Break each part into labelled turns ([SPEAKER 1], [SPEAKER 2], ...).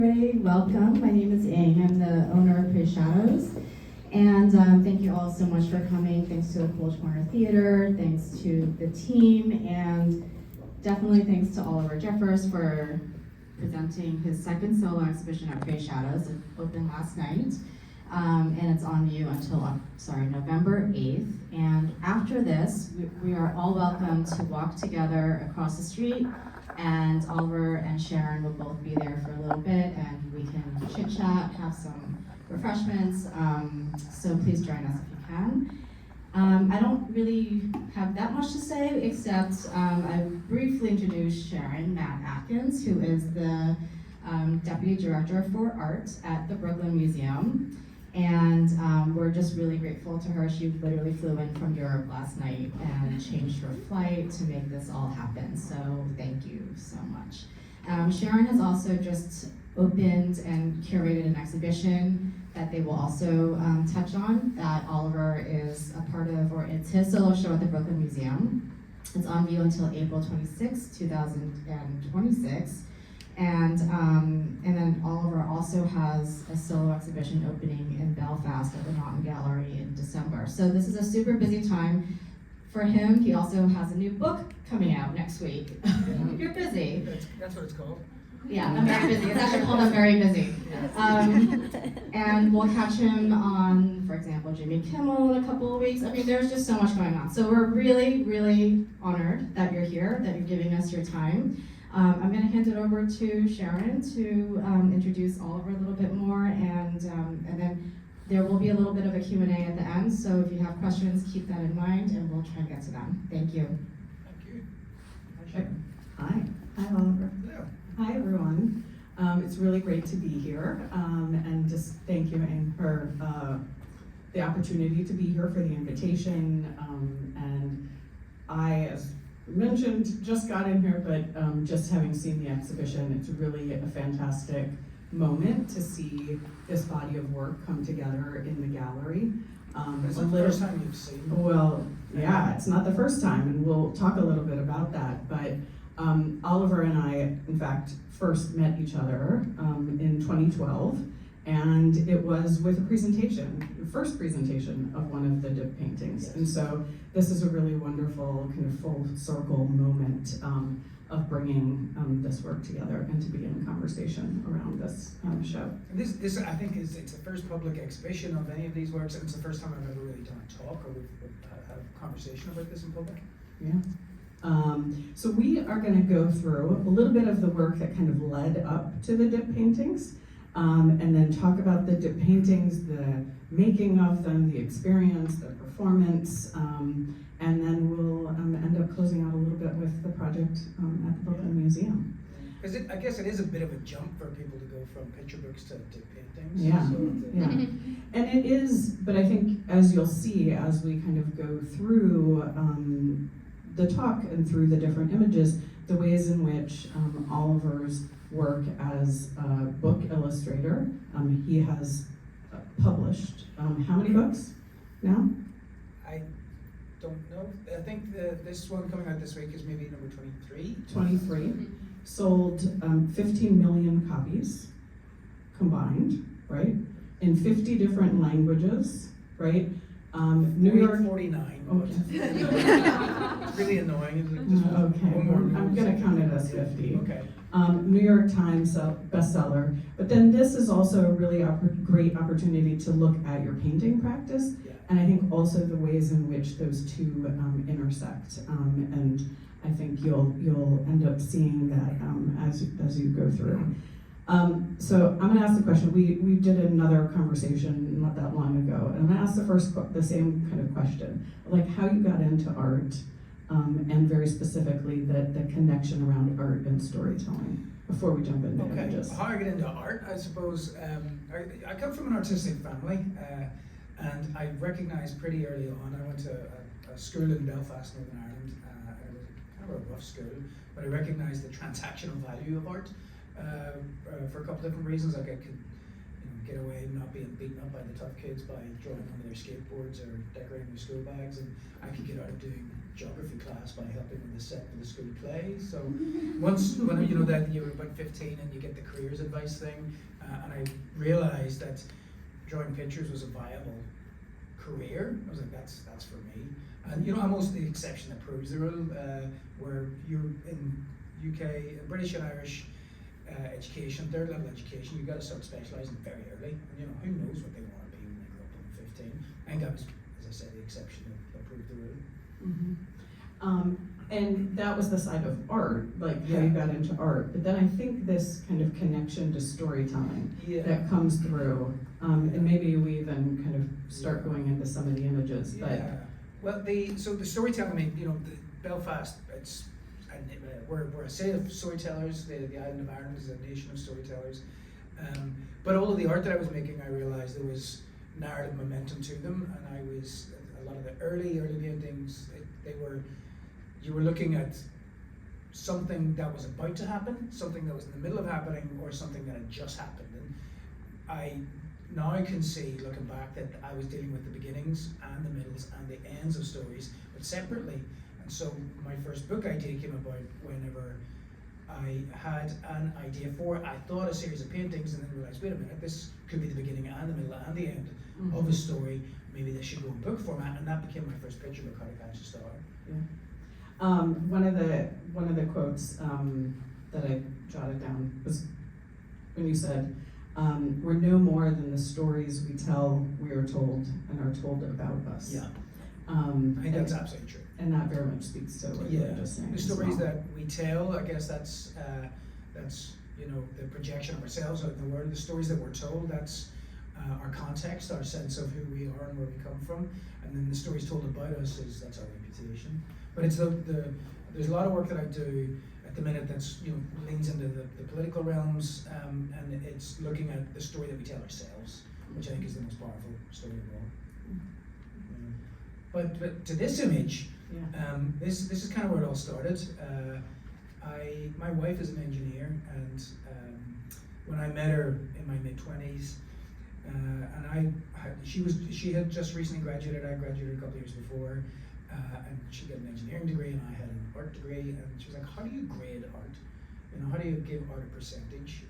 [SPEAKER 1] Everybody, welcome. My name is Ing. I'm the owner of Praise Shadows. And thank you all so much for coming. Thanks to the Coolidge Corner Theatre, thanks to the team, and definitely thanks to Oliver Jeffers for presenting his second solo exhibition at Praise Shadows. It opened last night, and it's on view until November 8th. And after this, we are all welcome to walk together across the street, and Oliver and Sharon will both be there for a little bit, and we can chit chat, have some refreshments. So please join us if you can. I don't really have that much to say, except I briefly introduced Sharon Matt Atkins, who is the Deputy Director for Art at the Brooklyn Museum. And we're just really grateful to her. She literally flew in from Europe last night and changed her flight to make this all happen. So thank you so much. Sharon has also just opened and curated an exhibition that they will also touch on, that Oliver is a part of, or it's his solo show at the Brooklyn Museum. It's on view until April 26, 2026. And then Oliver also has a solo exhibition opening in Belfast at the Naughton Gallery in December. So this is a super busy time for him. He also has a new book coming out next week. You're busy.
[SPEAKER 2] That's what it's called.
[SPEAKER 1] Yeah, I'm very busy. It's actually called I'm Very Busy. And we'll catch him on, for example, Jimmy Kimmel in a couple of weeks. I mean, there's just so much going on. So we're really, really honored that you're here, that you're giving us your time. I'm going to hand it over to Sharon to introduce Oliver a little bit more, and then there will be a little bit of a Q&A at the end, so if you have questions, keep that in mind, and we'll try and get to them. Thank you.
[SPEAKER 2] Thank you. Hi, Sharon.
[SPEAKER 3] Hi. Hi, Oliver.
[SPEAKER 2] Hello.
[SPEAKER 3] Hi, everyone. It's really great to be here, and just thank you, Anne, for the opportunity to be here, for the invitation, and I, as mentioned, just got in here, but just having seen the exhibition, it's really a fantastic moment to see this body of work come together in the gallery.
[SPEAKER 2] It's not the first time you've seen it.
[SPEAKER 3] Well, yeah, it's not the first time, and we'll talk a little bit about that, but Oliver and I, in fact, first met each other in 2012, and it was with a presentation, the first presentation of one of the dip paintings.
[SPEAKER 2] Yes.
[SPEAKER 3] And so this is a really wonderful kind of full circle moment of bringing this work together and to be in conversation around this show.
[SPEAKER 2] And this I think it's the first public exhibition of any of these works, and it's the first time I've ever really done a talk or we've had a conversation about this in public.
[SPEAKER 3] Yeah. So we are going to go through a little bit of the work that kind of led up to the dip paintings, and then talk about the dip paintings, the making of them, the experience, the performance, and then we'll end up closing out a little bit with the project at the Brooklyn Museum.
[SPEAKER 2] Because I guess it is a bit of a jump for people to go from picture books to paintings.
[SPEAKER 3] Yeah,
[SPEAKER 2] So
[SPEAKER 3] yeah. And it is, but I think as you'll see, as we kind of go through the talk and through the different images, the ways in which Oliver's work as a book illustrator, he has published how many books now?
[SPEAKER 2] I don't know. I think this one coming out this week is maybe number 23.
[SPEAKER 3] 23. Sold 15 million copies combined, right? In 50 different languages, right? New York.
[SPEAKER 2] 49.
[SPEAKER 3] Okay.
[SPEAKER 2] It's really annoying. Just
[SPEAKER 3] Okay,
[SPEAKER 2] one more
[SPEAKER 3] I'm gonna count it as 50.
[SPEAKER 2] Okay.
[SPEAKER 3] New York Times bestseller. But then this is also a really great opportunity to look at your painting practice,
[SPEAKER 2] Yeah.
[SPEAKER 3] and I think also the ways in which those two intersect. And I think you'll end up seeing that as you go through. So I'm gonna ask the question. We did another conversation not that long ago, and I'm gonna ask the same kind of question, like how you got into art, and very specifically the connection around art and storytelling. Before we jump into
[SPEAKER 2] Okay.
[SPEAKER 3] images.
[SPEAKER 2] How I get into art, I suppose. I come from an artistic family, and I recognized pretty early on. I went to a school in Belfast, Northern Ireland. It was kind of a rough school, but I recognized the transactional value of art. For a couple different reasons. Like I could get away not being beaten up by the tough kids by drawing onto their skateboards or decorating their school bags, and I could get out of doing geography class by helping with the set for the school play. So when you know that you were about 15 and you get the careers advice thing, and I realized that drawing pictures was a viable career. I was like, that's for me. And you know, I'm also the exception that proves the rule. Where you're in UK, British and Irish education, third level education, you've got to start specialising very early. And you know, who knows what they want to be when they grow up when 15. I think that was, as I said, the exception that proved the rule.
[SPEAKER 3] And that was the side of art, like how you got into art. But then I think this kind of connection to storytelling that comes through, and maybe we even kind of start going into some of the images. But
[SPEAKER 2] well, the storytelling. I mean, you know, Belfast. We're a city of storytellers. The island of Ireland is a nation of storytellers. But all of the art that I was making, I realized there was narrative momentum to them, and I was a lot of the early paintings. You were looking at something that was about to happen, something that was in the middle of happening, or something that had just happened. And I now can see, looking back, that I was dealing with the beginnings and the middles and the ends of stories, but separately. And so my first book idea came about whenever I had an idea for it. I thought a series of paintings and then realized, wait a minute, this could be the beginning and the middle and the end of a story. Maybe this should go in book format, and that became my first picture book, How to Catch a Star.
[SPEAKER 3] One of the quotes that I jotted down was when you said, "We're no more than the stories we tell, we are told, and are told about us."
[SPEAKER 2] Yeah, I think that's absolutely true.
[SPEAKER 3] And that very much speaks to what you were just saying.
[SPEAKER 2] The stories that we tell, I guess that's you know, the projection of ourselves out in the world. The stories that we're told, that's our context, our sense of who we are and where we come from, and then the stories told about us that's our reputation. But it's there's a lot of work that I do at the minute that's, you know, leans into the political realms, and it's looking at the story that we tell ourselves, which I think is the most powerful story of all. But to this image, this is kind of where it all started. My wife is an engineer, and when I met her in my mid-20s, and she had just recently graduated. I graduated a couple of years before, and she got an engineering degree, and I had an art degree. And she was like, "How do you grade art? You know, how do you give art a percentage?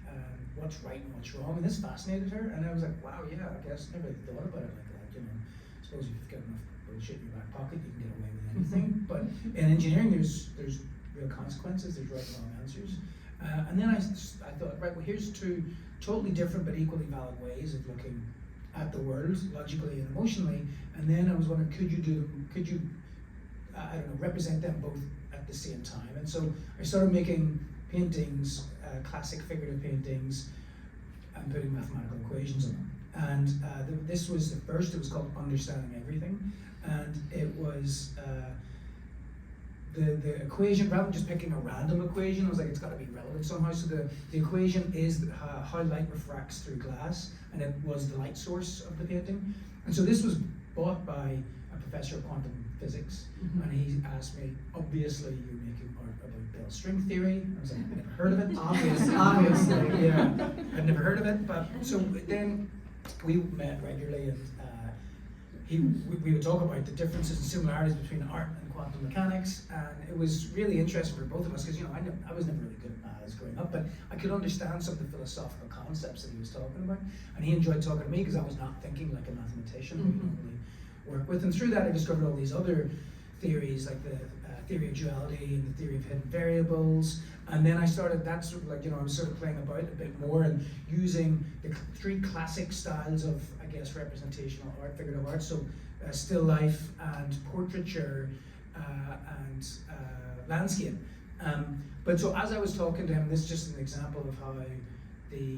[SPEAKER 2] What's right and what's wrong?" And this fascinated her, and I was like, "Wow, yeah, I guess I never really thought about it like that. You know, I suppose if you've got enough bullshit in your back pocket, you can get away with anything. But in engineering, there's real consequences. There's right and wrong answers." And then I thought, right, well, here's two totally different but equally valid ways of looking at the world, logically and emotionally. And then I was wondering, could you I don't know, represent them both at the same time? And so I started making paintings, classic figurative paintings, and putting mathematical equations on them. And this was the first. It was called Understanding Everything, and it was the equation, rather than just picking a random equation, I was like, it's got to be relevant somehow. So the equation is how light refracts through glass, and it was the light source of the painting. And so this was bought by a professor of quantum physics, and he asked me, obviously you're making art about Bell string theory. I was like, I've never heard of it. Obviously, yeah, I'd never heard of it. But so then we met regularly, and we would talk about the differences and similarities between art and quantum mechanics, and it was really interesting for both of us because, you know, I was never really good at maths growing up, but I could understand some of the philosophical concepts that he was talking about, and he enjoyed talking to me because I was not thinking like a mathematician who you don't really work with. And through that, I discovered all these other theories, like the theory of duality and the theory of hidden variables. And then I started, that's sort of like, you know, I was sort of playing about a bit more and using the three classic styles of, I guess, representational art, figurative art. So still life and portraiture and landscape. But so as I was talking to him, this is just an example of how the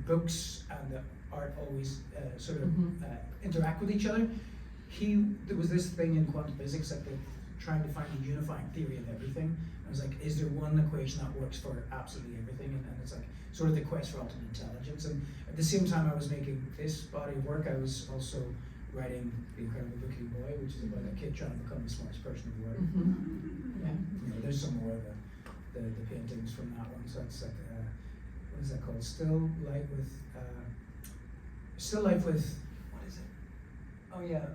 [SPEAKER 2] books and the art always sort of interact with each other. There was this thing in quantum physics that they're trying to find a unifying theory of everything. I was like, is there one equation that works for absolutely everything? And it's like sort of the quest for ultimate intelligence. And at the same time I was making this body of work, I was also writing The Incredible Book-Eating Boy, which is about a kid trying to become the smartest person in the world.
[SPEAKER 3] Yeah.
[SPEAKER 2] You know, there's some more of the paintings from that one. So it's like, what is that called? Still Light with still life with, what is it? Oh yeah,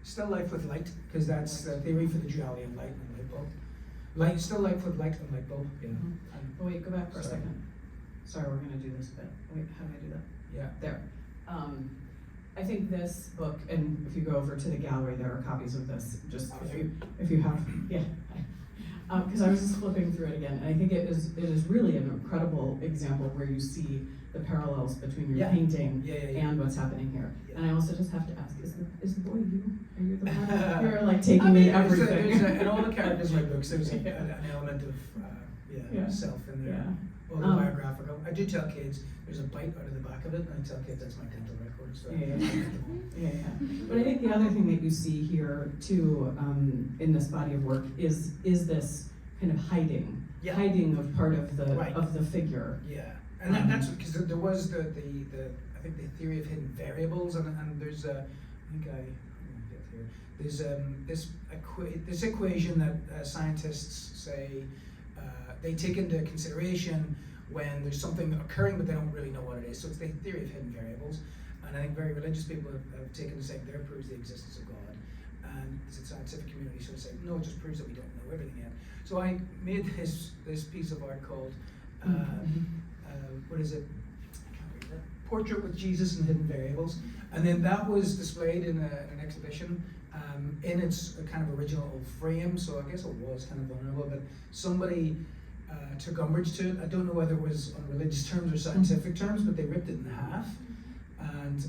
[SPEAKER 2] still life with light, because that's the theory for the duality of light and light bulb. Still life with light and light bulb, yeah.
[SPEAKER 3] Oh wait, go back for a
[SPEAKER 2] Sorry.
[SPEAKER 3] second. Sorry, we're gonna do this bit. Wait, how do I do that?
[SPEAKER 2] Yeah.
[SPEAKER 3] There. I think this book, and if you go over to the gallery, there are copies of this. Just if you have, yeah. Because I was just flipping through it again, and I think it is really an incredible example where you see the parallels between your
[SPEAKER 2] Yeah.
[SPEAKER 3] painting
[SPEAKER 2] Yeah.
[SPEAKER 3] and what's happening here.
[SPEAKER 2] Yeah.
[SPEAKER 3] And I also just have to ask: is the boy you? Are you the one? You're like taking in everything.
[SPEAKER 2] In all the characters in my books, there's an element of
[SPEAKER 3] Yeah.
[SPEAKER 2] self in there.
[SPEAKER 3] Yeah.
[SPEAKER 2] Autobiographical. I do tell kids there's a bite out of the back of it, and I tell kids that's my dental record. So
[SPEAKER 3] Yeah. But I think the other thing that you see here too, in this body of work is this kind of hiding of part of the
[SPEAKER 2] Right.
[SPEAKER 3] of the figure.
[SPEAKER 2] Yeah, and that's because there was the I think the theory of hidden variables, and there's there's this equation that scientists say they take into consideration when there's something occurring but they don't really know what it is. So it's the theory of hidden variables, and I think very religious people have taken to say there proves the existence of God, and the scientific community sort of say no, it just proves that we don't know everything yet. So I made this piece of art called what is it? I can't read it. Portrait with Jesus and Hidden Variables, and then that was displayed in an exhibition in its kind of original frame. So I guess it was kind of vulnerable, but somebody took umbrage to it. I don't know whether it was on religious terms or scientific terms, but they ripped it in half. And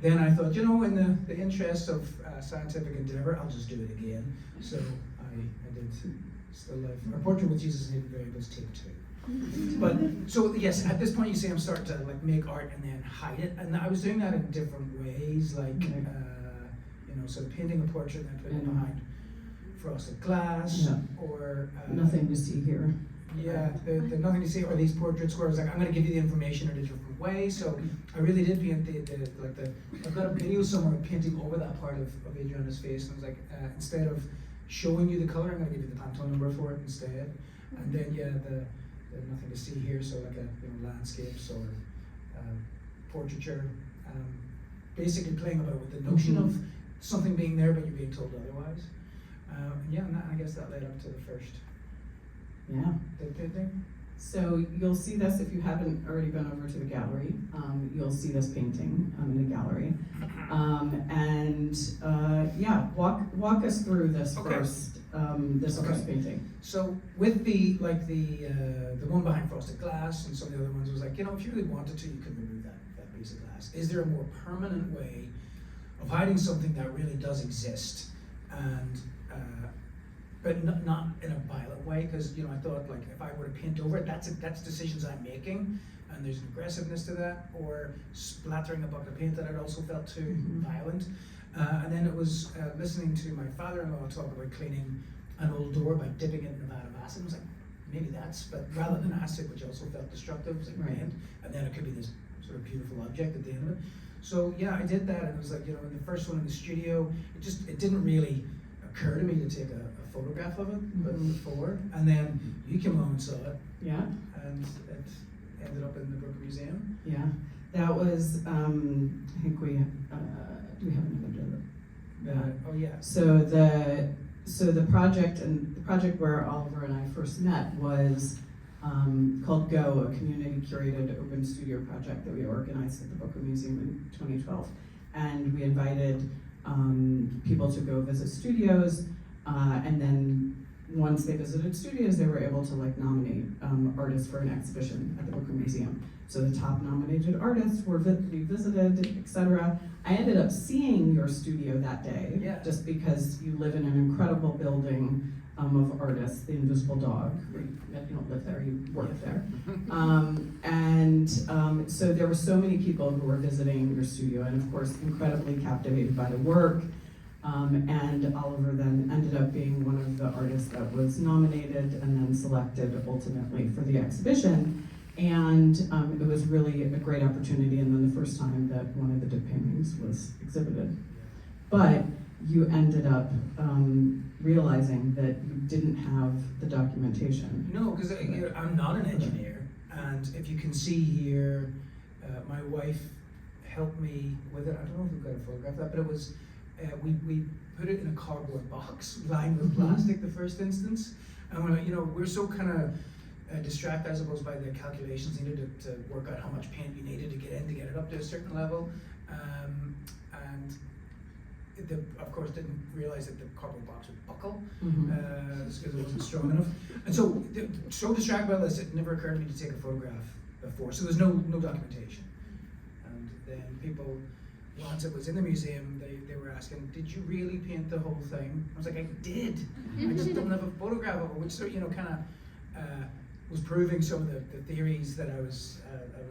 [SPEAKER 2] then I thought, in the interest of scientific endeavor, I'll just do it again. So I did Still Life, or Portrait with Jesus and Hidden Variables, take 2. But so yes, at this point you see I'm starting to like make art and then hide it, and I was doing that in different ways, like sort of painting a portrait and then putting it behind frosted glass, or
[SPEAKER 3] Nothing to see here.
[SPEAKER 2] yeah, the nothing to see, or these portraits where I was like, I'm going to give you the information in a different way. So I really did paint I've got a video somewhere painting over that part of Adriana's face, and I was like, instead of showing you the color, I'm going to give you the Pantone number for it instead. And then the nothing to see here, so like a landscapes or portraiture, basically playing about with the notion of something being there but you're being told otherwise. And I guess that led up to the first painting.
[SPEAKER 3] So you'll see this if you haven't already been over to the gallery. You'll see this painting in the gallery, walk us through this first first painting.
[SPEAKER 2] So with the one behind frosted glass and some of the other ones, it was like, if you really wanted to, you could remove that piece of glass. Is there a more permanent way of hiding something that really does exist, and but not in a violent way? Because I thought, like, if I were to paint over it, that's decisions I'm making, and there's an aggressiveness to that, or splattering a bucket of paint that I'd also felt too violent. And then it was listening to my father-in-law talk about cleaning an old door by dipping it in a vat of acid. I was like, maybe but rather than acid, which also felt destructive, it was like paint, and then it could be this sort of beautiful object at the end of it. So yeah, I did that, and it was like, in the first one in the studio, it didn't really occur to me to take a photograph of it, but before, and then you came along and saw it, and it ended up in the Brooklyn Museum.
[SPEAKER 3] Yeah, that was, I think do we have an image of it?
[SPEAKER 2] Oh yeah.
[SPEAKER 3] So the project where Oliver and I first met was called Go, a community curated open studio project that we organized at the Brooklyn Museum in 2012. And we invited people to go visit studios, and then once they visited studios, they were able to nominate artists for an exhibition at the Brooklyn Museum. So the top nominated artists were visited, etc. I ended up seeing your studio that day, just because you live in an incredible building of artists, the Invisible Dog. You don't live there, you work there. So there were so many people who were visiting your studio, and of course incredibly captivated by the work. And Oliver then ended up being one of the artists that was nominated and then selected ultimately for the exhibition. And it was really a great opportunity, and then the first time that one of the dip paintings was exhibited. But you ended up realizing that you didn't have the documentation.
[SPEAKER 2] No, because I'm not an engineer, and if you can see here, my wife helped me with it. I don't know if we've got a photograph of that, but it was, we put it in a cardboard box lined with plastic the first instance. And we're so kind of distracted, I suppose, by the calculations needed to work out how much paint you needed to get it up to a certain level. And of course, didn't realize that the cardboard box would buckle because it wasn't strong enough. And so distracted by this, it never occurred to me to take a photograph before. So there's no documentation. And then people, once it was in the museum, they were asking, "Did you really paint the whole thing?" I was like, "I did. I just don't have a photograph of it," which kind of was proving some of the theories that I was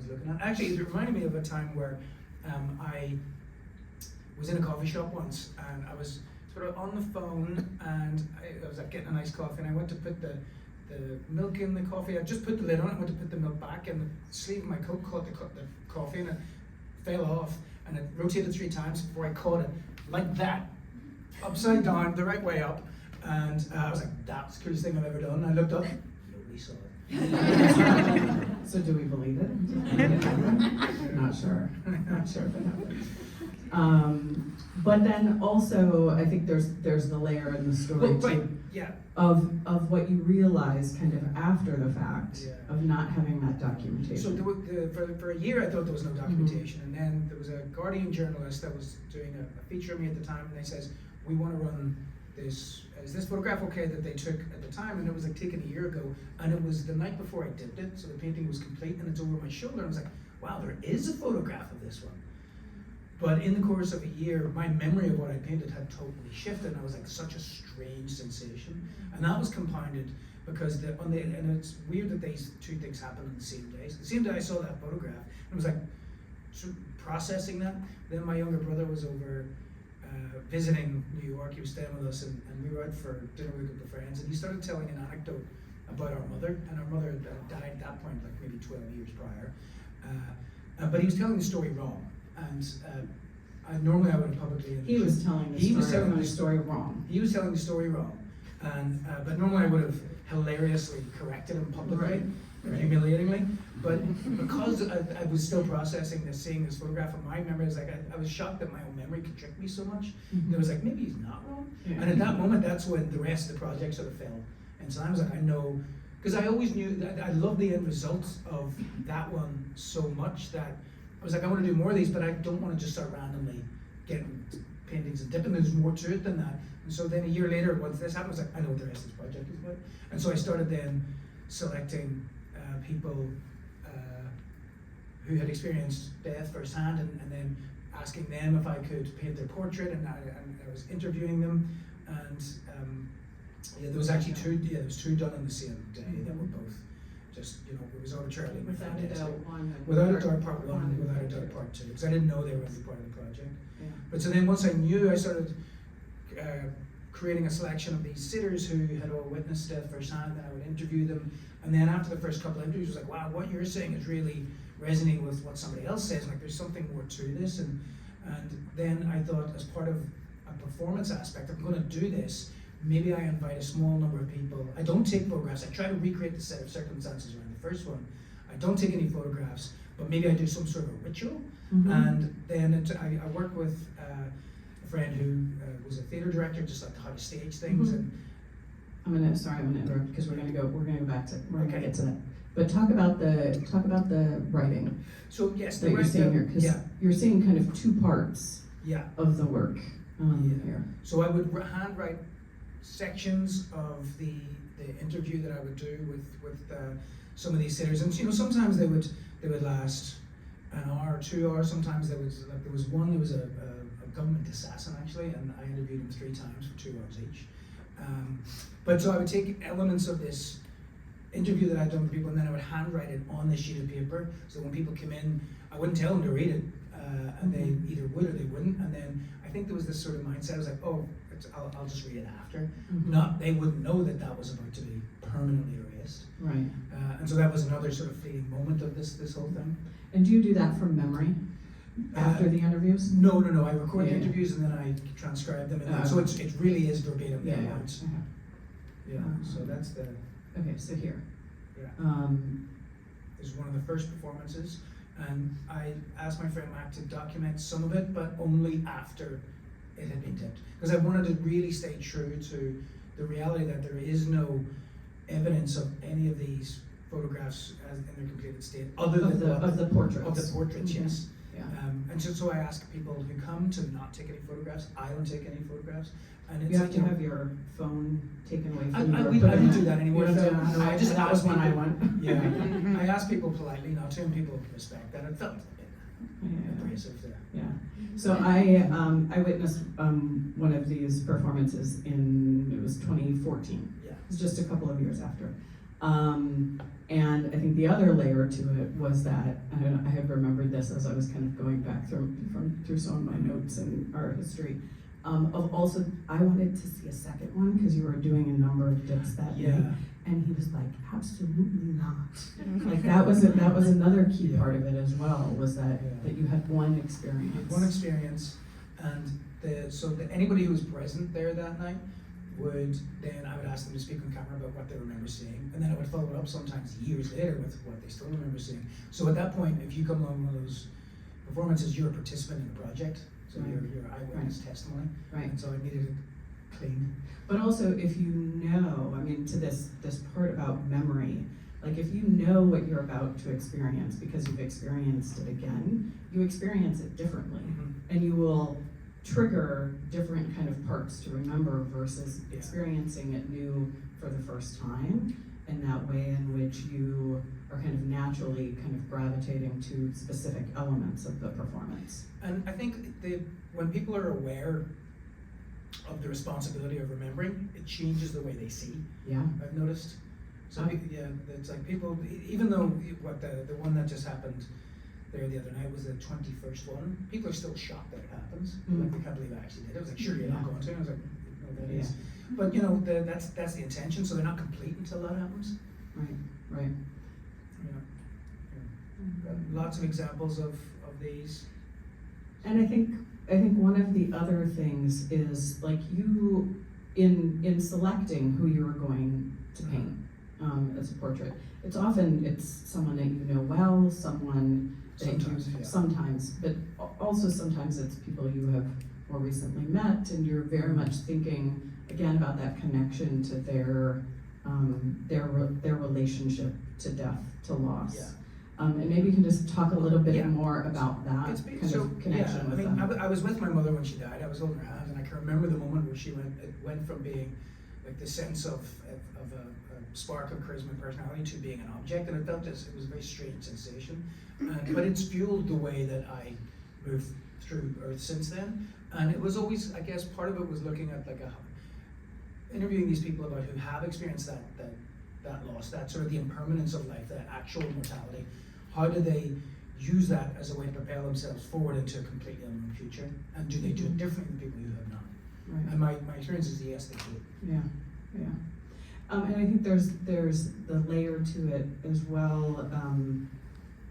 [SPEAKER 2] looking at. Actually, it reminded me of a time where I was in a coffee shop once, and I was sort of on the phone, and I was like getting a nice coffee, and I went to put the milk in the coffee. I just put the lid on it, went to put the milk back, and the sleeve of my coat caught the coffee, and it fell off, and it rotated 3 times before I caught it, like that, upside down, the right way up, and I was like, "That's the coolest thing I've ever done." And I looked up, nobody saw it.
[SPEAKER 3] So do we believe it? Not sure. Not sure if it happened. But then also, I think there's the layer in the story too, of what you realize kind of after the fact of not having that documentation.
[SPEAKER 2] So for a year, I thought there was no documentation, and then there was a Guardian journalist that was doing a feature of me at the time, and they says, "We want to run this. Is this photograph okay that they took at the time?" And it was like taken a year ago, and it was the night before I dipped it, so the painting was complete, and it's over my shoulder. And I was like, "Wow, there is a photograph of this one." But in the course of a year, my memory of what I painted had totally shifted, and I was like, such a strange sensation. And that was compounded because and it's weird that these two things happen on the same day. So the same day I saw that photograph, and it was like sort of processing that. Then my younger brother was over visiting New York. He was staying with us, and we were out for dinner with a group of friends, and he started telling an anecdote about our mother, and our mother died at that point, like maybe 12 years prior. But he was telling the story wrong. And normally I would have publicly.
[SPEAKER 3] He was telling the story wrong.
[SPEAKER 2] He was telling the story wrong, and but normally I would have hilariously corrected him publicly, humiliatingly. But because I was still processing this, seeing this photograph in my memory, I was shocked that my own memory could trick me so much. And I was like, maybe he's not wrong. And at that moment, that's when the rest of the project sort of fell. And so I was like, I know, because I always knew that I loved the end result of that one so much that I was like, I want to do more of these, but I don't want to just start randomly getting paintings and dipping. There's more to it than that. And so then a year later, once this happened, I was like, I know what the rest of this project is about. And so I started then selecting people who had experienced death firsthand, and then asking them if I could paint their portrait, and I was interviewing them. And there was actually two done on the same day that were both just, it was arbitrarily
[SPEAKER 3] without a doubt
[SPEAKER 2] without a doubt part 1 and without a doubt part 2, because I didn't know they were going to be part of the project.
[SPEAKER 3] Yeah.
[SPEAKER 2] But so then once I knew, I started creating a selection of these sitters who had all witnessed death firsthand, and I would interview them. And then after the first couple of interviews, I was like, wow, what you're saying is really resonating with what somebody else says. Like, there's something more to this. And then I thought, as part of a performance aspect, if I'm going to do this, maybe I invite a small number of people. I don't take photographs. I try to recreate the set of circumstances around the first one. I don't take any photographs, but maybe I do some sort of a ritual. And then I work with a friend who was a theater director, just like how to stage things. And
[SPEAKER 3] I'm gonna interrupt because we're gonna go back to get to that. But talk about the writing.
[SPEAKER 2] So yes,
[SPEAKER 3] that you're seeing here, because you're seeing kind of 2 parts of the work here.
[SPEAKER 2] So I would handwrite sections of the interview that I would do with some of these sitters, and sometimes they would last an hour or 2 hours. Sometimes there was a government assassin actually, and I interviewed him 3 times for 2 hours each. But so I would take elements of this interview that I'd done with people, and then I would handwrite it on this sheet of paper. So when people come in, I wouldn't tell them to read it, and they either would or they wouldn't. And then I think there was this sort of mindset. I was like, oh, I'll just read it after. They wouldn't know that was about to be permanently erased.
[SPEAKER 3] Right.
[SPEAKER 2] And so that was another sort of fleeting moment of this whole thing.
[SPEAKER 3] And do you do that from memory after the interviews?
[SPEAKER 2] No. I record the interviews and then I transcribe them, and so it really is verbatim words. So that's the.
[SPEAKER 3] Okay, so here.
[SPEAKER 2] This is one of the first performances, And I asked my friend Matt to document some of it, but only after it had been tipped. Because I wanted to really stay true to the reality that there is no evidence of any of these photographs as in their completed state, other than
[SPEAKER 3] of the portraits.
[SPEAKER 2] Of the portraits,
[SPEAKER 3] Mhm.
[SPEAKER 2] yes.
[SPEAKER 3] Yeah.
[SPEAKER 2] And so I ask people who come to not take any photographs. I don't take any photographs. And it's
[SPEAKER 3] You have to
[SPEAKER 2] you know,
[SPEAKER 3] have your phone taken away
[SPEAKER 2] I
[SPEAKER 3] from you.
[SPEAKER 2] don't do that anymore.
[SPEAKER 3] You don't
[SPEAKER 2] So
[SPEAKER 3] do that.
[SPEAKER 2] I just
[SPEAKER 3] that was
[SPEAKER 2] ask
[SPEAKER 3] one I
[SPEAKER 2] people-
[SPEAKER 3] went.
[SPEAKER 2] Yeah, I ask people politely not to, and people respect that. It felt a bit
[SPEAKER 3] Yeah.
[SPEAKER 2] abrasive there.
[SPEAKER 3] Yeah. So I witnessed one of these performances it was 2014.
[SPEAKER 2] Yeah.
[SPEAKER 3] It was just a couple of years after. And I think the other layer to it was that I had remembered this as I was kind of going back through some of my notes and art history. Of also, I wanted to see a second one because you were doing a number of dips that night,
[SPEAKER 2] Yeah.
[SPEAKER 3] and he was like, absolutely not. Like that was another key part of it as well, was that you had one experience.
[SPEAKER 2] One experience, and anybody who was present there that night I would ask them to speak on camera about what they remember seeing, and then I would follow it up sometimes years later with what they still remember seeing. So at that point, if you come along one of those performances, you're a participant in the project, so
[SPEAKER 3] Right.
[SPEAKER 2] you're eyewitness testimony,
[SPEAKER 3] Right.
[SPEAKER 2] and so I needed it clean.
[SPEAKER 3] But also, if you know, I mean, to this part about memory, like if you know what you're about to experience because you've experienced it again, you experience it differently, and you will trigger different kind of parts to remember versus
[SPEAKER 2] Yeah.
[SPEAKER 3] experiencing it new for the first time, in that way in which you are kind of naturally kind of gravitating to specific elements of the performance.
[SPEAKER 2] And I think when people are aware of the responsibility of remembering, it changes the way they see.
[SPEAKER 3] Yeah.
[SPEAKER 2] I've noticed. So
[SPEAKER 3] Oh.
[SPEAKER 2] yeah, it's like people, even though the one that just happened there the other night was the 21st one, people are still shocked that it happens.
[SPEAKER 3] Mm.
[SPEAKER 2] Like they can't believe I actually did it. I was like, sure, you're not going to. And I was like, no, that
[SPEAKER 3] Yeah.
[SPEAKER 2] is. But that's the intention. So they're not complete until that happens.
[SPEAKER 3] Right.
[SPEAKER 2] Got lots of examples of these.
[SPEAKER 3] And I think one of the other things is like you in selecting who you are going to paint as a portrait. It's someone that you know well, someone that sometimes, but also sometimes it's people you have more recently met, and you're very much thinking again about that connection to their relationship to death, to loss.
[SPEAKER 2] Yeah.
[SPEAKER 3] And maybe you can just talk a little bit more about that
[SPEAKER 2] It's
[SPEAKER 3] kind of connection with them.
[SPEAKER 2] I was with my mother when she died. I was holding her hand, and I can remember the moment where it went from being like the sense of a spark of charisma and personality to being an object, and it was a very strange sensation. But it's fueled the way that I moved through Earth since then. And it was always, I guess, part of it was looking at interviewing these people about who have experienced that loss, that sort of the impermanence of life, that actual mortality. How do they use that as a way to propel themselves forward into a completely unknown future? And do they do it differently than people who have not?
[SPEAKER 3] Right.
[SPEAKER 2] And my experience is yes, they do.
[SPEAKER 3] Yeah. And I think there's the layer to it as well,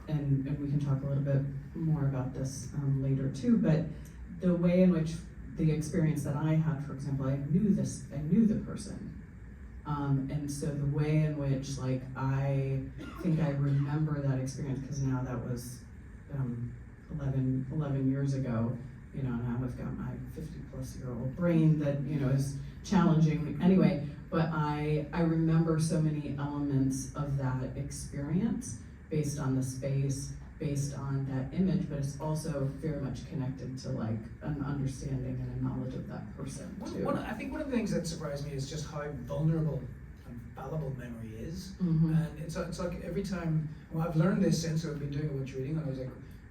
[SPEAKER 3] and we can talk a little bit more about this later too. But the way in which the experience that I had, for example, I knew the person, and so the way in which I think I remember that experience, because now that was 11 years ago. Now I've got my 50-plus-year-old brain that is challenging anyway. But I remember so many elements of that experience based on the space, based on that image, but it's also very much connected to an understanding and a knowledge of that person too.
[SPEAKER 2] I think one of the things that surprised me is just how vulnerable and fallible memory is.
[SPEAKER 3] Mm-hmm.
[SPEAKER 2] And it's like every time, I've learned this since I've been doing a bunch of reading, and I was like,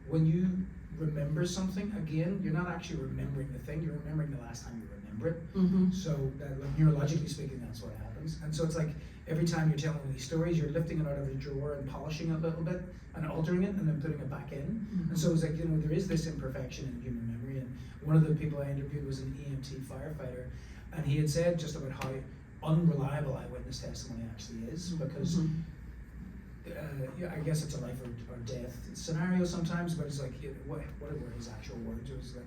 [SPEAKER 2] when you remember something again, you're not actually remembering the thing, you're remembering the last time you remember it.
[SPEAKER 3] Mm-hmm.
[SPEAKER 2] So that, neurologically speaking, that's what happens. And so it's like every time you're telling these stories, you're lifting it out of the drawer and polishing it a little bit and altering it and then putting it back in.
[SPEAKER 3] Mm-hmm.
[SPEAKER 2] And so it's like, there is this imperfection in human memory. And one of the people I interviewed was an EMT firefighter, and he had said just about how unreliable eyewitness testimony actually is, because I guess it's a life or death scenario sometimes, but it's like, what were his actual words? It was like,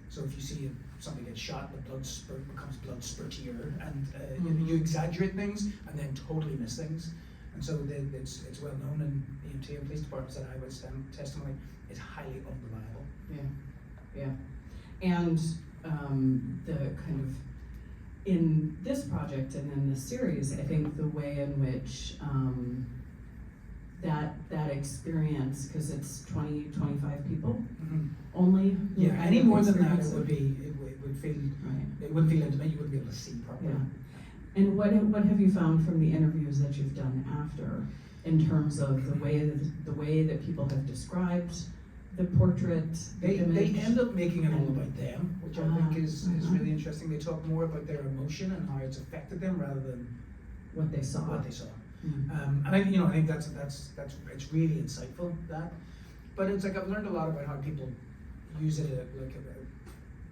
[SPEAKER 2] so if you see somebody get shot, the blood becomes blood spurtier, and you exaggerate things and then totally miss things. And so it's well known in EMT and police departments that eyewitness testimony is highly unreliable.
[SPEAKER 3] Yeah. And the kind of, in this project and in this series, I think the way in which that experience, because it's 20-25 people only. who
[SPEAKER 2] Yeah,
[SPEAKER 3] kind
[SPEAKER 2] any
[SPEAKER 3] of
[SPEAKER 2] more than that,
[SPEAKER 3] experience
[SPEAKER 2] it would feel,
[SPEAKER 3] Right.
[SPEAKER 2] it wouldn't feel intimate, you wouldn't be able to see properly.
[SPEAKER 3] Yeah. And what have you found from the interviews that you've done after, in terms of the way that people have described the portrait, the
[SPEAKER 2] They
[SPEAKER 3] image?
[SPEAKER 2] end up making it all about them, which I think is
[SPEAKER 3] uh-huh.
[SPEAKER 2] really interesting. They talk more about their emotion and how it's affected them rather than
[SPEAKER 3] What they saw.
[SPEAKER 2] what they saw.
[SPEAKER 3] Mm.
[SPEAKER 2] And I think that's it's really insightful, that. But it's like I've learned a lot about how people use it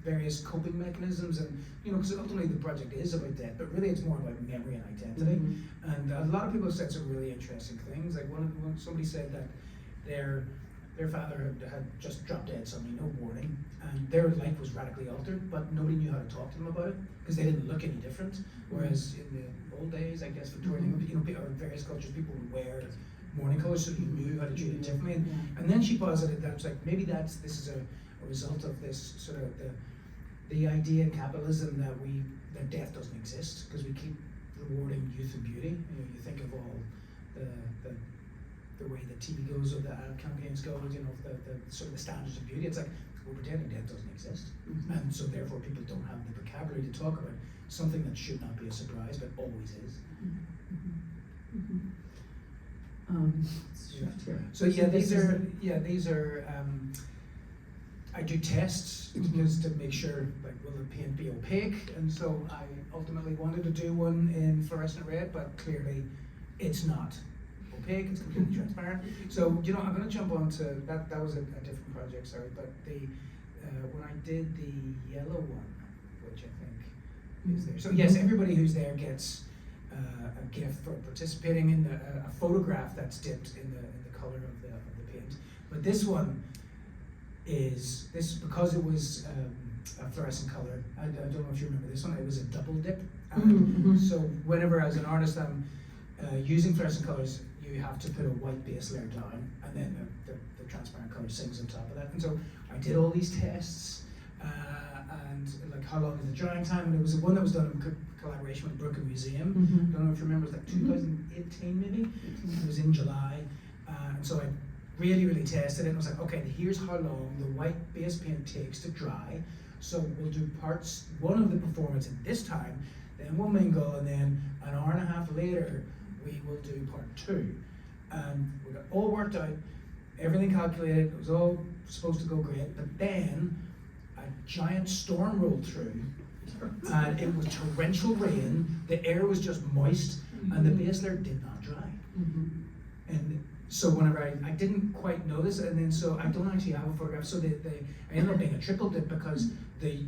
[SPEAKER 2] various coping mechanisms, and because ultimately the project is about death, but really it's more about memory and identity.
[SPEAKER 3] Mm-hmm.
[SPEAKER 2] And a lot of people have said some really interesting things. Like somebody said that their father had just dropped dead suddenly, no warning, and their life was radically altered, but nobody knew how to talk to them about it because they didn't look any different. Whereas in the old days, I guess Victorian, or various cultures, people would wear mourning colours so you knew how to treat it differently. And then she posited that it's like maybe this is a result of this sort of the idea in capitalism that death doesn't exist because we keep rewarding youth and beauty. You think of all the way the TV goes or the ad campaigns go, the sort of the standards of beauty. It's like we're pretending death doesn't exist, and so therefore people don't have the vocabulary to talk about something that should not be a surprise but always is. So these are I do tests just to make sure, like, will the paint be opaque, and so I ultimately wanted to do one in fluorescent red, but clearly it's not opaque, it's completely transparent. So I'm going to jump on to that was a different project, sorry, but when I did the yellow one, which I think is there. So yes, everybody who's there gets a gift for participating in a photograph that's dipped in the color of the paint. But this one is because it was a fluorescent color. I don't know if you remember this one. It was a double dip. So whenever, as an artist, I'm using fluorescent colors, you have to put a white base layer down, and then the transparent color sings on top of that. And so I did all these tests, and like how long is the drying time, and it was one that was done in collaboration with Brooklyn Museum. I don't know if you remember, it was like 2018 maybe. It was in July, and so I really tested it, and I was like, okay, here's how long the white base paint takes to dry. So we'll do parts one of the performance at this time, then we'll mingle, and then an hour and a half later we will do part two. And we got all worked out, everything calculated, it was all supposed to go great, but then a giant storm rolled through, and it was torrential rain, the air was just moist, and the base layer did not dry. And so whenever I didn't quite know this, and then so I don't actually have a photograph, so I ended up being a triple dip because the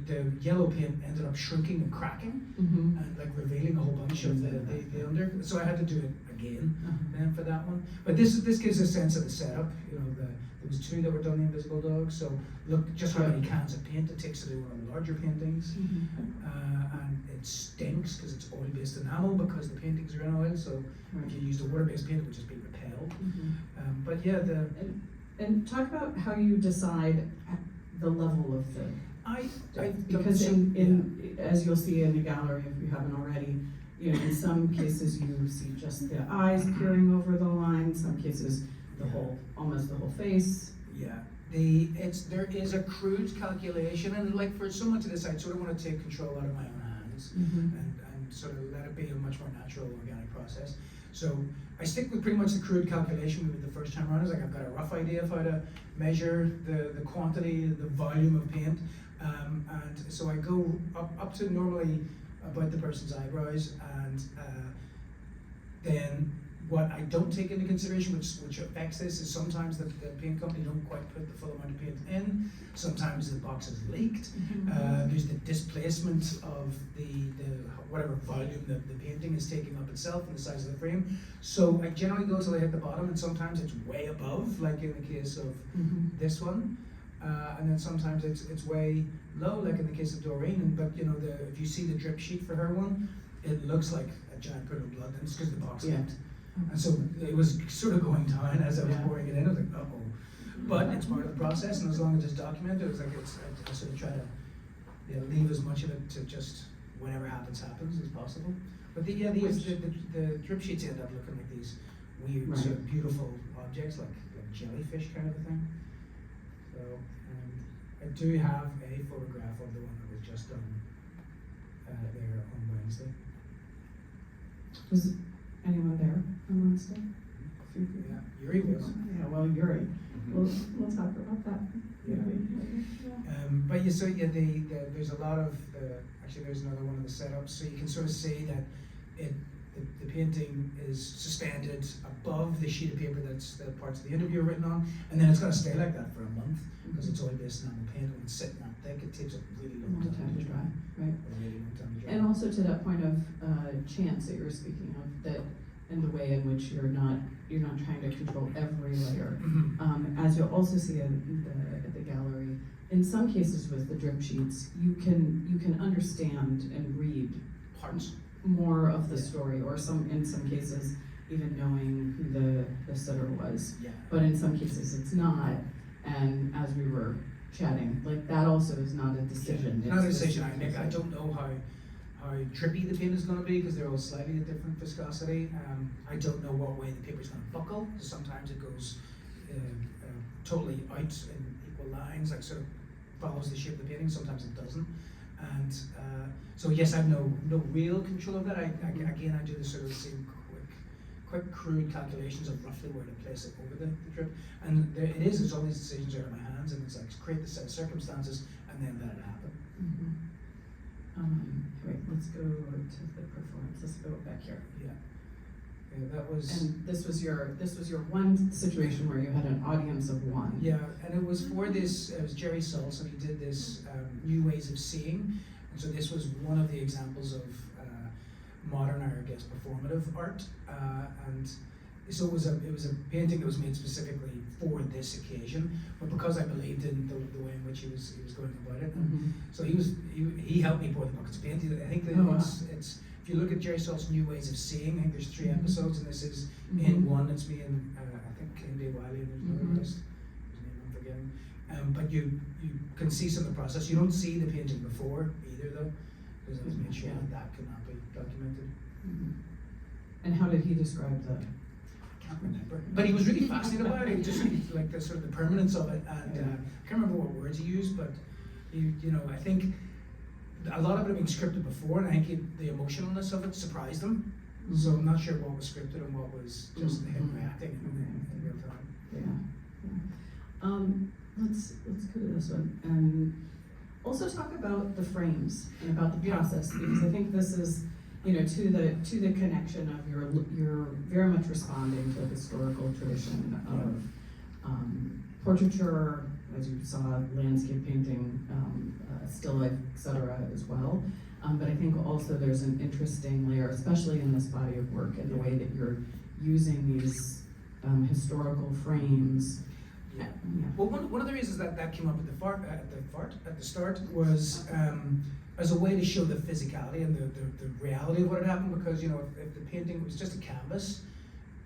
[SPEAKER 2] yellow paint ended up shrinking and cracking, and like revealing a whole bunch of the under. So I had to do it again then for that one. But this gives a sense of the setup. There was two that were done in Invisible Dog. So look just how many cans of paint it takes to do one of the larger paintings, and it stinks because it's oil-based enamel because the paintings are in oil. So if you used a water-based paint, it would just be repelled. But yeah,
[SPEAKER 3] and talk about how you decide the level of the. Because as you'll see in the gallery, if you haven't already, in some cases you see just the eyes peering over the line. Some cases almost the whole face.
[SPEAKER 2] Yeah, there is a crude calculation, and like for someone to decide, sort of want to take control out of my own hands and sort of let it be a much more natural, organic process. So I stick with pretty much the crude calculation we did the first time around. It's like I've got a rough idea of how to measure the quantity, the volume of paint, and so I go up to normally about the person's eyebrows, and then what I don't take into consideration, which affects this, is sometimes the paint company don't quite put the full amount of paint in. Sometimes the box is leaked. There's the displacement of the whatever volume that the painting is taking up itself and the size of the frame. So I generally go till I hit the bottom, and sometimes it's way above, like in the case of this one. And then sometimes it's way low, like in the case of Doreen. But if you see the drip sheet for her one, it looks like a giant pool of blood, and it's because the box leaked. And so it was sort of going down as I was
[SPEAKER 3] Yeah.
[SPEAKER 2] pouring it in. I was like, uh-oh. But it's part of the process, and as long as it's documented, it was like I sort of try to leave as much of it to just whatever happens as possible. But the drip sheets end up looking like these weird,
[SPEAKER 3] Right.
[SPEAKER 2] sort of beautiful objects, like jellyfish kind of a thing. So I do have a photograph of the one that was just done there on Wednesday.
[SPEAKER 3] Was anyone there on Wednesday?
[SPEAKER 2] Yeah, Yuri was.
[SPEAKER 3] Yeah, well, Yuri. We'll talk about that.
[SPEAKER 2] Yeah. But you there's a lot of actually there's another one of the setups, so you can sort of see that the painting is suspended above the sheet of paper that's the parts of the interview are written on, and then it's going to stay like that for a month because it's all based on the paint. When it's sitting that thick, it takes a really long time to dry.
[SPEAKER 3] Right.
[SPEAKER 2] A really long time to dry.
[SPEAKER 3] And also to that point of chance that you were speaking of, that in the way in which you're not trying to control every layer. As you'll also see at the gallery, in some cases with the drip sheets, you can understand and read
[SPEAKER 2] Parts.
[SPEAKER 3] more of the
[SPEAKER 2] Yeah.
[SPEAKER 3] story, or in some cases even knowing who the sitter was.
[SPEAKER 2] Yeah.
[SPEAKER 3] But in some cases it's not. And as we were chatting, like that also is not a decision.
[SPEAKER 2] Not a
[SPEAKER 3] It's
[SPEAKER 2] decision
[SPEAKER 3] just-
[SPEAKER 2] I make. I don't know how drippy the paint is going to be because they're all slightly a different viscosity. I don't know what way the paper is going to buckle. Sometimes it goes totally out in equal lines, like sort of follows the shape of the painting. Sometimes it doesn't. And so yes, I have no real control of that. Again, I do the sort of same quick crude calculations of roughly where to place it over the drip. And there's all these decisions out of my hands, and it's like create the set of circumstances and then let it happen.
[SPEAKER 3] Wait, let's go to the performance. Let's go back here.
[SPEAKER 2] Yeah, that was.
[SPEAKER 3] And this was your one situation where you had an audience of one.
[SPEAKER 2] Yeah, and it was for this. It was Jerry Saltz, and he did this New Ways of Seeing, and so this was one of the examples of modern, or I guess, performative art, and so it was a painting that was made specifically for this occasion. But because I believed in the way in which he was going about it, and so he helped me pour the buckets of paint. I think that it's if you look at Jerry Saltz's New Ways of Seeing, I think there's 3 episodes, and this is in one. It's me and I think Kendi Wiley, and there's another artist whose name I'm forgetting. But you can see some of the process. You don't see the painting before either, though, because I was made sure that could not be documented.
[SPEAKER 3] And how did he describe the?
[SPEAKER 2] I can't remember, but he was really fascinated about it. Just like the sort of the permanence of it, and I can't remember what words he used, but I think a lot of it had been scripted before, and I think the emotionalness of it surprised him. So I'm not sure what was scripted and what was just him reacting in real time.
[SPEAKER 3] Let's go to this one and also talk about the frames and about the process, because I think this is, to the connection of you're very much responding to the historical tradition of portraiture, as you saw, landscape painting, still life, etc. as well. But I think also there's an interesting layer, especially in this body of work, in the way that you're using these historical frames.
[SPEAKER 2] Yeah. Well, one of the reasons that came up at the start was as a way to show the physicality and the reality of what had happened. Because if the painting was just a canvas,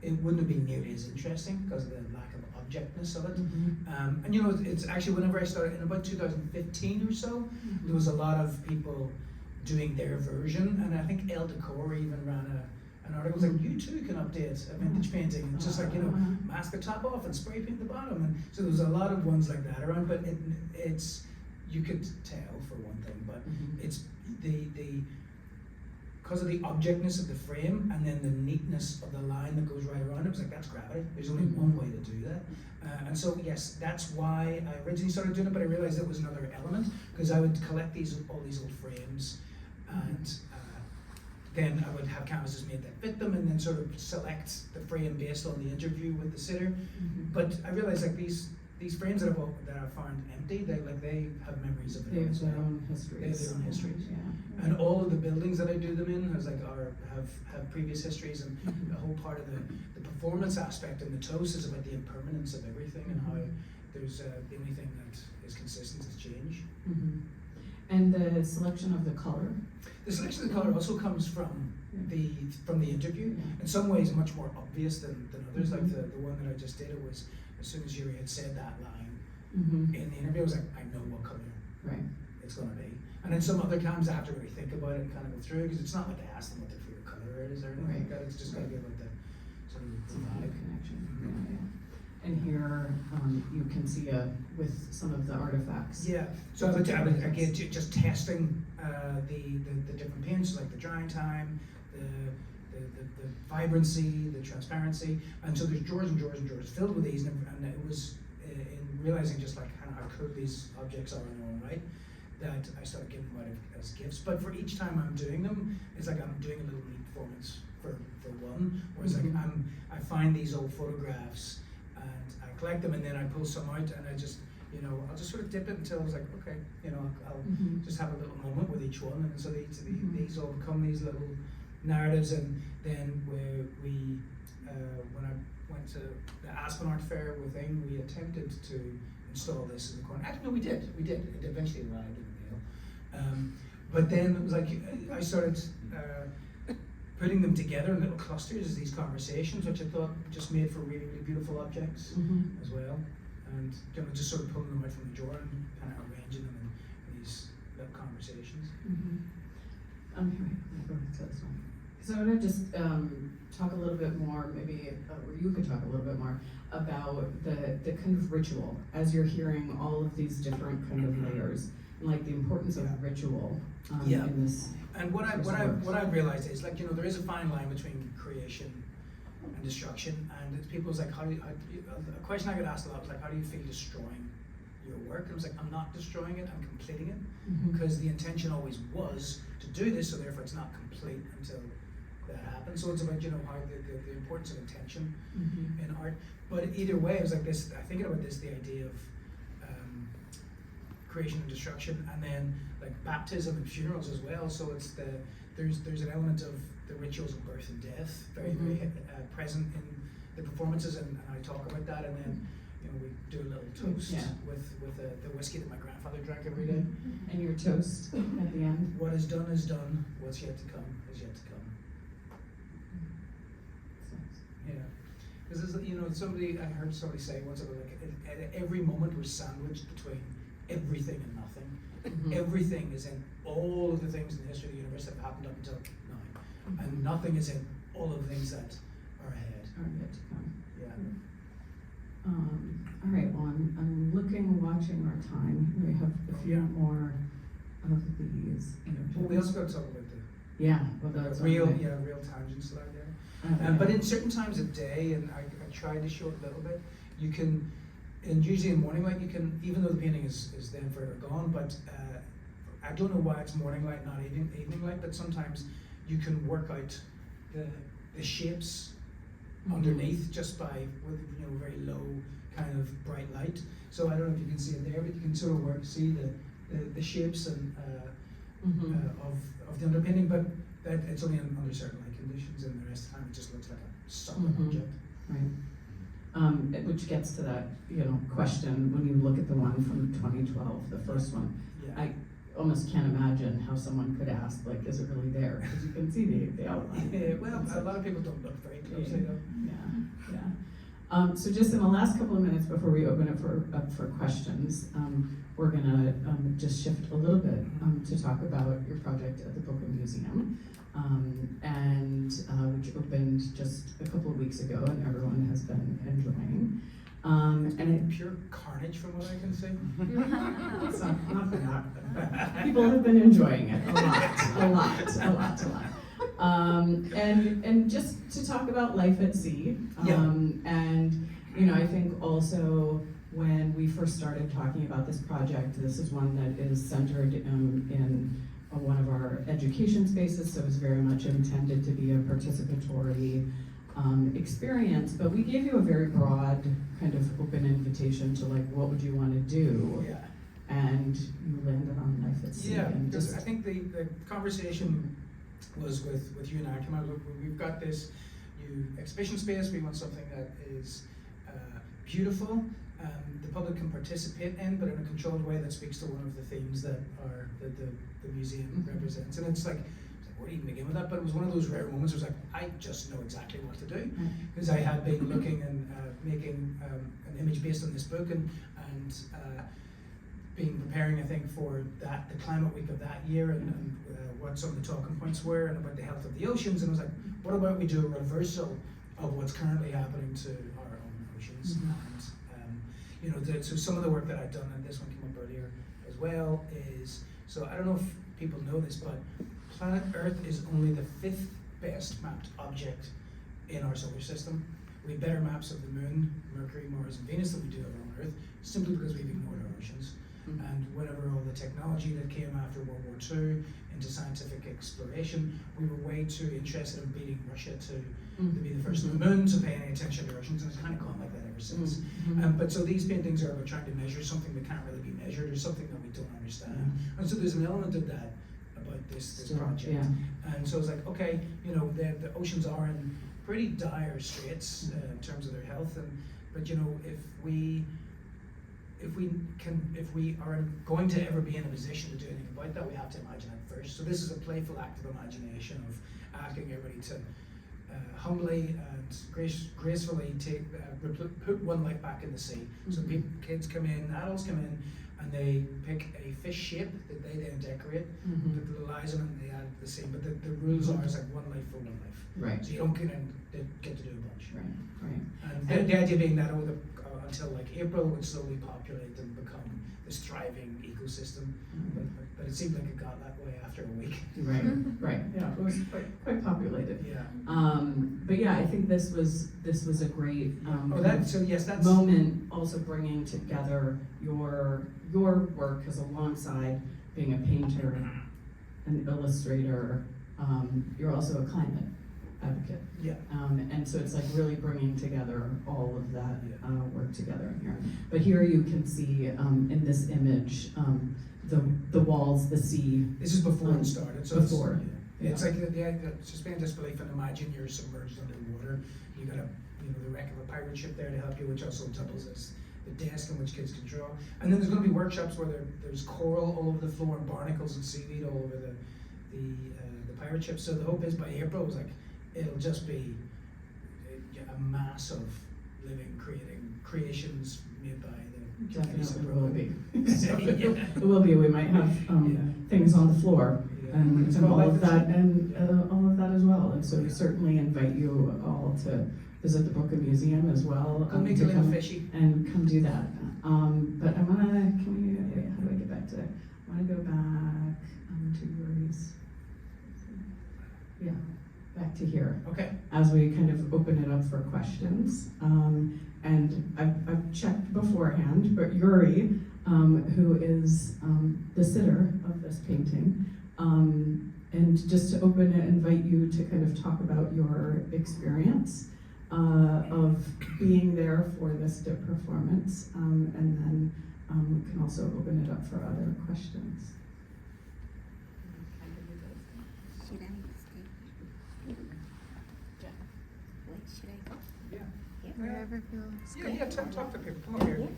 [SPEAKER 2] it wouldn't have been nearly as interesting because of the lack of objectness of it. And it's actually whenever I started in about 2015 or so, there was a lot of people doing their version, and I think El Decor even ran an article like, you too can update a vintage painting, just like mask the top off and spray paint the bottom. And so there was a lot of ones like that around, but it's you could tell for one thing, but it's the because of the objectness of the frame and then the neatness of the line that goes right around it. Was like, that's gravity. There's only one way to do that. And so yes, that's why I originally started doing it, but I realized it was another element, because I would collect all these old frames, and then I would have canvases made that fit them, and then sort of select the frame based on the interview with the sitter. But I realized like these frames that I found empty, they have memories of it.
[SPEAKER 3] They have their own histories.
[SPEAKER 2] They have their own histories.
[SPEAKER 3] Yeah.
[SPEAKER 2] And all of the buildings that I do them in have previous histories, and the whole part of the performance aspect and the toast is about the impermanence of everything, and how there's the only thing that is consistent is change.
[SPEAKER 3] And the selection of the color?
[SPEAKER 2] The selection of the color also comes from the interview.
[SPEAKER 3] Yeah.
[SPEAKER 2] In some ways, much more obvious than others.
[SPEAKER 3] Mhm.
[SPEAKER 2] Like the one that I just did, it was as soon as Yuri had said that line
[SPEAKER 3] Mm-hmm.
[SPEAKER 2] in the interview, I was like, I know what color
[SPEAKER 3] Right.
[SPEAKER 2] it's going to be. And then some other times I have to really think about it and kind of go through, because it's not like I ask them what their favorite color is or anything
[SPEAKER 3] Right.
[SPEAKER 2] like that. It's just got to be about the sort of the
[SPEAKER 3] Some kind of
[SPEAKER 2] vibe.
[SPEAKER 3] connection.
[SPEAKER 2] Mhm.
[SPEAKER 3] Yeah. And here you can see with some of the artifacts.
[SPEAKER 2] Yeah, so I would again just testing the different paints, like the drying time, the vibrancy, the transparency, and so there's drawers and drawers and drawers filled with these, and it was in realizing just like kind of how cool these objects are in their own right, that I started giving them out as gifts. But for each time I'm doing them, it's like I'm doing a little mini performance for one, where it's like I find these old photographs and I collect them, and then I pull some out, and I just, I'll just sort of dip it until I was like, okay, I'll just have a little moment with each one, and so these all become these little narratives. And then when I went to the Aspen Art Fair with Ing, we attempted to install this in the corner. Actually, no, we did. It eventually arrived in the mail. But then it was like I started putting them together in little clusters as these conversations, which I thought just made for really, really beautiful objects as well. And just sort of pulling them out from the drawer and kind of arranging them in these little conversations.
[SPEAKER 3] Here, I'm going to this one. So I want to just talk a little bit more, maybe, or you could talk a little bit more about the kind of ritual as you're hearing all of these different kind of layers, and like the importance of ritual in this.
[SPEAKER 2] And what I've realized is, like, there is a fine line between creation and destruction, and it's people's like, a question I get asked a lot was like, how do you feel destroying your work? And I was like, I'm not destroying it, I'm completing it, because the intention always was to do this, so therefore it's not complete until that happens. So it's about, how the importance of intention in art. But either way, it was like this, I think about this, the idea of creation and destruction, and then like baptism and funerals as well. So it's there's an element of the rituals of birth and death very present in the performances, and I talk about that, and then we do a little toast with the whiskey that my grandfather drank every day.
[SPEAKER 3] And your toast at the end.
[SPEAKER 2] What is done, what's yet to come is yet to come. Yeah, because I heard somebody say once about like at every moment we're sandwiched between everything and nothing. Everything is in all of the things in the history of the universe that have happened up until now, and nothing is in all of the things that are ahead.
[SPEAKER 3] Are yet to come.
[SPEAKER 2] Yeah.
[SPEAKER 3] All right. Well, I'm watching our time. We have a few more of these.
[SPEAKER 2] Well, we also got to talk about the real tangents out there. But in certain times of day, and I try to show it a little bit, you can, and usually in morning light, you can, even though the painting is then forever gone, but I don't know why it's morning light, not evening light, but sometimes you can work out the shapes underneath just by with very low kind of bright light. So I don't know if you can see it there, but you can sort of see the shapes and of the underpinning, but that it's only under certain light conditions, and the rest of the time it just looks like a solid object.
[SPEAKER 3] Right. Which gets to that question when you look at the one from 2012, the first one.
[SPEAKER 2] Yeah.
[SPEAKER 3] I almost can't imagine how someone could ask, like, is it really there? Because you can see the outline.
[SPEAKER 2] Yeah, well, a lot of people don't look very closely though.
[SPEAKER 3] So just in the last couple of minutes before we open it up for questions, we're gonna just shift a little bit to talk about your project at the Brooklyn Museum, which opened just a couple of weeks ago, and everyone has been enjoying.
[SPEAKER 2] And pure carnage from what I can see.
[SPEAKER 3] It's not that. People have been enjoying it a lot. And just to talk about life at sea. And I think also when we first started talking about this project, this is one that is centered in one of our education spaces, so it's very much intended to be a participatory experience, but we gave you a very broad kind of open invitation to like, what would you want to do?
[SPEAKER 2] Yeah.
[SPEAKER 3] And you landed on life at sea.
[SPEAKER 2] Yeah, because I think the conversation was with you and I. Come out, we've got this new exhibition space. We want something that is beautiful the public can participate in, but in a controlled way that speaks to one of the themes that the museum represents. And it's like, where do you even begin with that? But it was one of those rare moments where it was like, I just know exactly what to do. Because I had been looking and making an image based on this book and been preparing, I think, for that, the climate week of that year and what some of the talking points were and about the health of the oceans. And I was like, what about we do a reversal of what's currently happening to our own oceans? And so some of the work that I've done, and this one came up earlier as well, is, so I don't know if people know this, but planet Earth is only the 5th best mapped object in our solar system. We have better maps of the Moon, Mercury, Mars, and Venus than we do of our own Earth, simply because we've ignored our oceans. And whenever all the technology that came after World War II into scientific exploration, we were way too interested in beating Russia to be the first on the moon, to pay any attention to oceans, and it's kind of gone like that ever since. But so these paintings are about trying to measure something that can't really be measured, or something that we don't understand. And so there's an element of that about this project. And so it's like, okay, the oceans are in pretty dire straits in terms of their health, but if we are going to ever be in a position to do anything about that, we have to imagine it first. So this is a playful act of imagination of asking everybody to humbly and gracefully put one life back in the sea. So kids come in, adults come in, and they pick a fish shape that they then decorate, put the little eyes on it, and they add it to the sea. But the rules are it's like one life for one life.
[SPEAKER 3] Right.
[SPEAKER 2] So you don't get to do a bunch.
[SPEAKER 3] Right.
[SPEAKER 2] And the idea being that until like April, would slowly populate and become this thriving ecosystem. But it seemed like it got that way after a week.
[SPEAKER 3] Right. Yeah, it was quite populated.
[SPEAKER 2] Yeah.
[SPEAKER 3] But yeah, I think this was a great
[SPEAKER 2] that's
[SPEAKER 3] moment, also bringing together your work, because alongside being a painter, an illustrator, you're also a climate advocate.
[SPEAKER 2] Yeah.
[SPEAKER 3] And so it's like really bringing together all of that work together in here. But here you can see in this image the walls, the sea.
[SPEAKER 2] This is before it started. So
[SPEAKER 3] before.
[SPEAKER 2] It's like the suspend disbelief and imagine you're submerged under the water. You got the wreck of a pirate ship there to help you, which also doubles as the desk on which kids can draw. And then there's going to be workshops where there's coral all over the floor and barnacles and seaweed all over the pirate ship. So the hope is by April, it'll just be a mass of living, creations made by the
[SPEAKER 3] Definitely will be.
[SPEAKER 2] Yeah.
[SPEAKER 3] It will be. We might have things on the floor and all of that, all of that as well. And so we certainly invite you all to visit the Brooklyn Museum as well.
[SPEAKER 2] Make a little fishy.
[SPEAKER 3] And come do that. But I wanna. How do I get back to? I wanna go back to yours. Yeah. Back to here.
[SPEAKER 2] Okay.
[SPEAKER 3] As we kind of open it up for questions. And I've checked beforehand, but Yuri, who is the sitter of this painting, and just to open it, invite you to kind of talk about your experience of being there for this DIP performance, and then we can also open it up for other questions.
[SPEAKER 4] Should I stay? Wait, should I go?
[SPEAKER 2] Yeah.
[SPEAKER 4] Wherever feels good.
[SPEAKER 2] Yeah, talk to people. Come over here.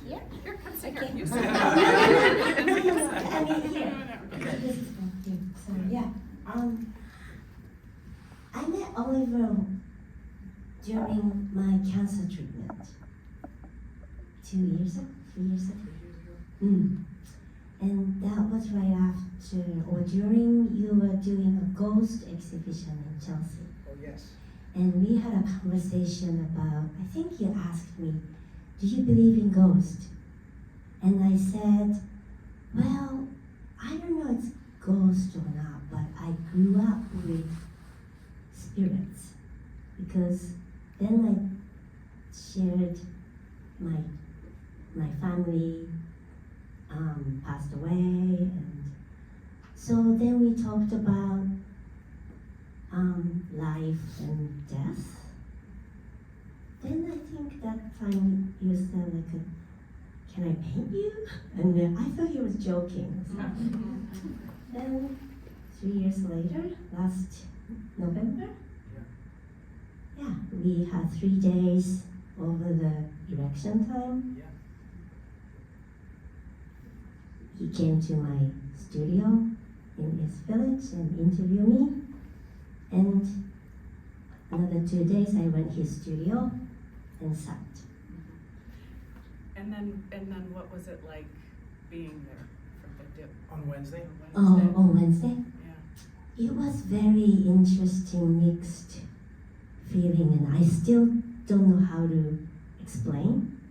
[SPEAKER 4] Yeah.
[SPEAKER 5] Here, come sit
[SPEAKER 4] Okay.
[SPEAKER 5] here. You
[SPEAKER 4] No,
[SPEAKER 5] sit
[SPEAKER 4] no, I mean here.
[SPEAKER 5] Okay.
[SPEAKER 4] This is one thing. So yeah, I met Oliver during my cancer treatment 3 years ago. And that was right after or during you were doing a ghost exhibition in Chelsea.
[SPEAKER 2] Oh yes.
[SPEAKER 4] And we had a conversation about, I think you asked me, do you believe in ghosts? And I said, well, I don't know if it's ghost or not, but I grew up with spirits. Because then I shared my family passed away, and so then we talked about life and death. Then I think that time you said can I paint you? And I thought he was joking. So. Then 3 years later, last November, we had 3 days over the erection time.
[SPEAKER 2] Yeah.
[SPEAKER 4] He came to my studio in his village and interviewed me. And another 2 days I went to his studio and sat.
[SPEAKER 5] And then what was it like being there for the dip
[SPEAKER 2] On Wednesday.
[SPEAKER 4] Oh, on Wednesday?
[SPEAKER 5] Yeah.
[SPEAKER 4] It was very interesting, mixed feeling, and I still don't know how to explain,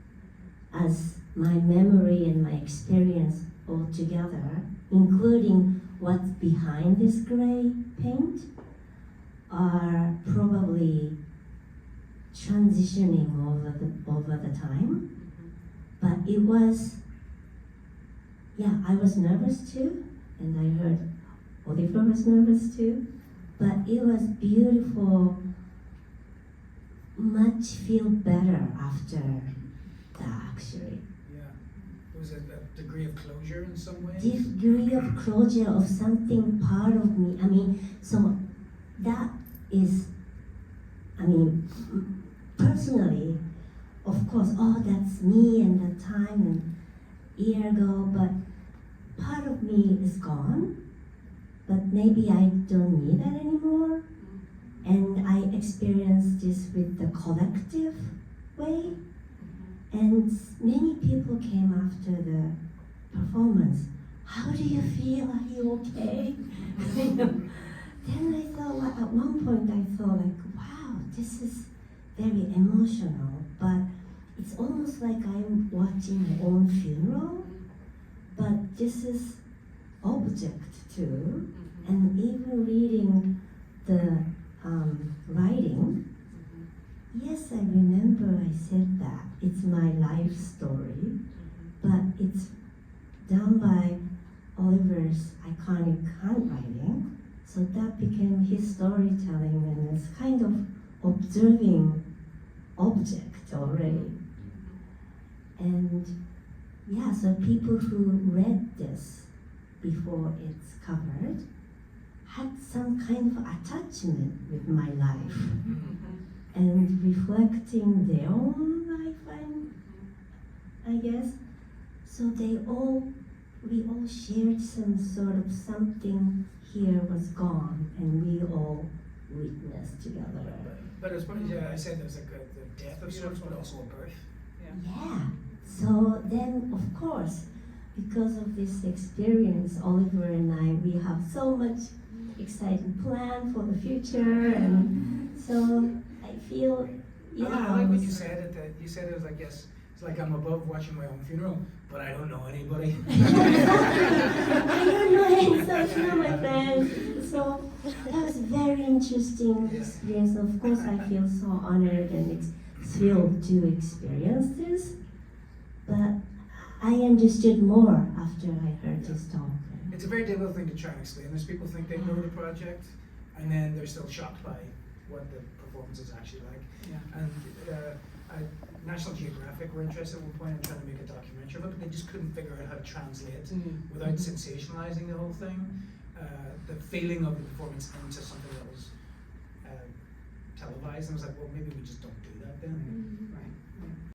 [SPEAKER 4] as my memory and my experience all together, including what's behind this gray paint, are probably transitioning over the time. But it was, yeah, I was nervous too, and I heard Oliver was nervous too, but it was beautiful, much feel better after that actually.
[SPEAKER 2] Yeah. Was it a degree of closure in some ways?
[SPEAKER 4] Degree of closure of something part of me. I mean, so that is, I mean, personally, of course, oh, that's me and that time and year ago, but part of me is gone. But maybe I don't need that anymore. And I experienced this with the collective way. And many people came after the performance. How do you feel? Are you okay? Then I thought, well, at one point I thought like, wow, this is very emotional, but it's almost like I'm watching my own funeral, but this is object too. And even reading the writing, yes, I remember I said that. It's my life story, but it's done by Oliver's iconic handwriting. So that became his storytelling, and it's kind of observing object already. And yeah, so people who read this before it's covered had some kind of attachment with my life and reflecting their own life, I guess. So we all shared some sort of something here was gone, and we all witnessed together.
[SPEAKER 2] But as much as I said there's like the death of sorts, but also a birth.
[SPEAKER 4] Yeah. So then, of course, because of this experience, Oliver and I, we have so much exciting plan for the future, and so I feel, yeah.
[SPEAKER 2] I like what you said. You said it was like, yes, it's like I'm above watching my own funeral, but I don't know anybody.
[SPEAKER 4] I don't know him, so it's not my friend. So that was a very interesting experience. Of course, I feel so honored and thrilled to experience this, but I understood more after I heard this talk.
[SPEAKER 2] It's a very difficult thing to try and explain. There's people think they know the project, and then they're still shocked by what the performance is actually like.
[SPEAKER 5] Yeah.
[SPEAKER 2] And National Geographic were interested at one point in trying to make a documentary of it, but they just couldn't figure out how to translate without sensationalizing the whole thing, the feeling of the performance into something that was televised. And I was like, well, maybe we just don't do that then.
[SPEAKER 5] Right.